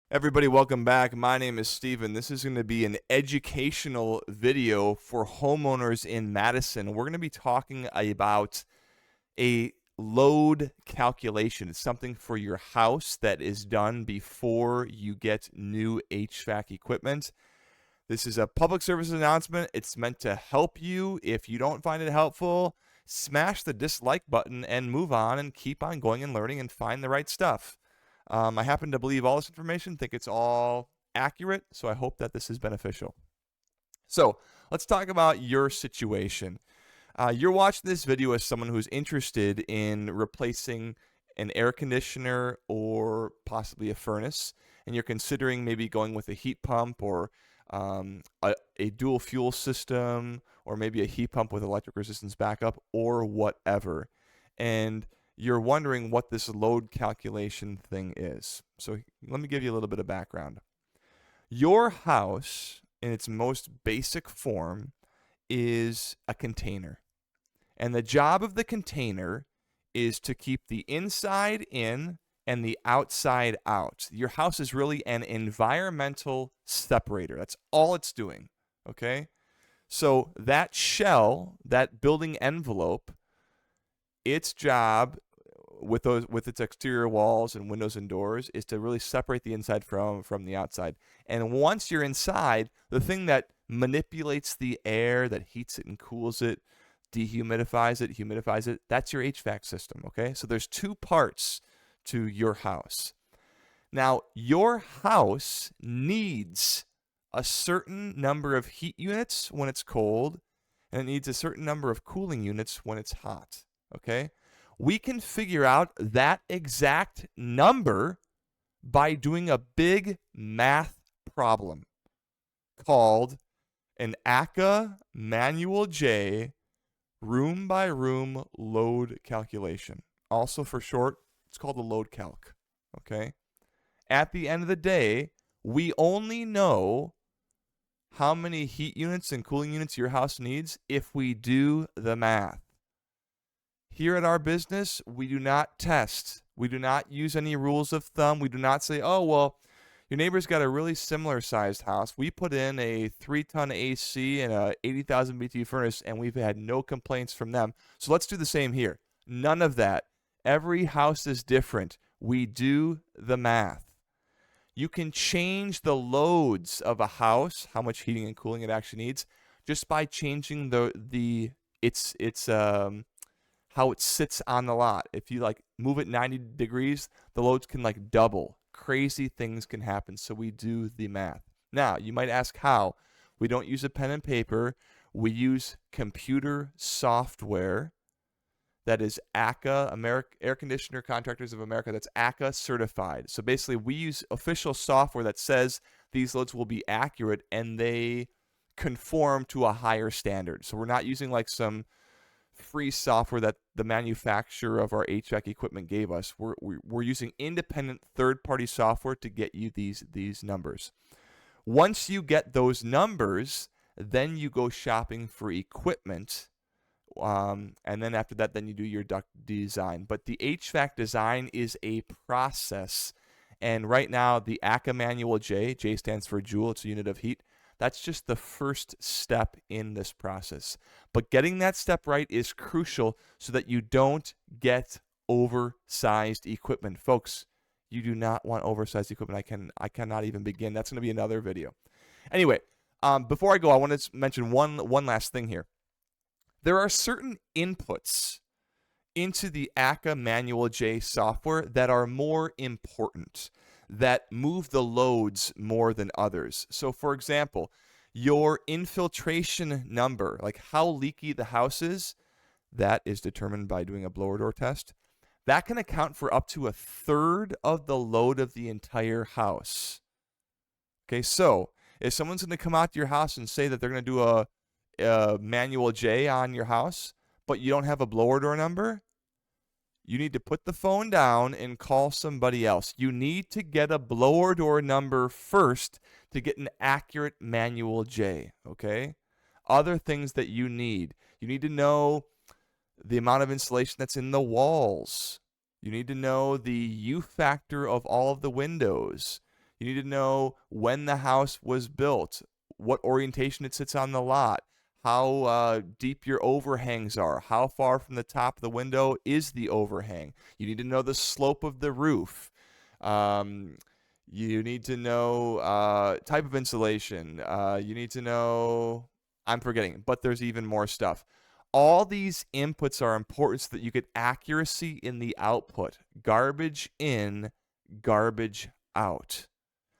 Everybody, welcome back. My name is Steven. This is going to be an educational video for homeowners in Madison. We're going to be talking about a load calculation. It's something for your house that is done before you get new HVAC equipment. This is a public service announcement. It's meant to help you. If you don't find it helpful, smash the dislike button and move on and keep on going and learning and find the right stuff. I happen to believe all this information, think it's all accurate, so I hope that this is beneficial. So let's talk about your situation. You're watching this video as someone who's interested in replacing an air conditioner or possibly a furnace, and you're considering maybe going with a heat pump or a dual fuel system, or maybe a heat pump with electric resistance backup, or whatever. And you're wondering what this load calculation thing is. So let me give you a little bit of background. Your house, in its most basic form, is a container. And the job of the container is to keep the inside in and the outside out. Your house is really an environmental separator. That's all it's doing, okay? So that shell, that building envelope, its job with its exterior walls and windows and doors is to really separate the inside from the outside. And once you're inside, the thing that manipulates the air, that heats it and cools it, dehumidifies it, humidifies it, that's your HVAC system, okay? So there's two parts to your house. Now, your house needs a certain number of heat units when it's cold, and it needs a certain number of cooling units when it's hot, okay? We can figure out that exact number by doing a big math problem called an ACA Manual J room by room load calculation. Also, for short, it's called the load calc. Okay? At the end of the day, we only know how many heat units and cooling units your house needs if we do the math. Here at our business, we do not test. We do not use any rules of thumb. We do not say, oh, well, your neighbor's got a really similar sized house. We put in a 3-ton AC and a 80,000 BTU furnace, and we've had no complaints from them. So let's do the same here. None of that. Every house is different. We do the math. You can change the loads of a house, how much heating and cooling it actually needs, just by changing its how it sits on the lot. If you move it 90 degrees, the loads can double. Crazy things can happen. So we do the math. Now, you might ask how. We don't use a pen and paper. We use computer software that is ACA, Air Conditioner Contractors of America, that's ACA certified. So basically, we use official software that says these loads will be accurate and they conform to a higher standard. So we're not using some free software that the manufacturer of our HVAC equipment gave us. We're using independent third-party software to get you these numbers. Once you get those numbers, then you go shopping for equipment, and then after that, then you do your duct design. But the HVAC design is a process, and right now the ACA Manual J stands for joule, it's a unit of heat. That's just the first step in this process. But getting that step right is crucial so that you don't get oversized equipment. Folks, you do not want oversized equipment. I cannot even begin. That's going to be another video. Anyway, before I go, I want to mention one last thing here. There are certain inputs into the ACA Manual J software that are more important, that move the loads more than others. So for example, your infiltration number, like how leaky the house is, that is determined by doing a blower door test. That can account for up to a third of the load of the entire house. Okay, so if someone's going to come out to your house and say that they're going to do a Manual J on your house, but you don't have a blower door number, you need to put the phone down and call somebody else. You need to get a blower door number first to get an accurate Manual J, okay? Other things that you need to know the amount of insulation that's in the walls. You need to know the U factor of all of the windows. You need to know when the house was built, what orientation it sits on the lot, how deep your overhangs are, how far from the top of the window is the overhang. You need to know the slope of the roof. Um, you need to know type of insulation. You need to know, I'm forgetting, but there's even more stuff. All these inputs are important so that you get accuracy in the output. Garbage in, garbage out.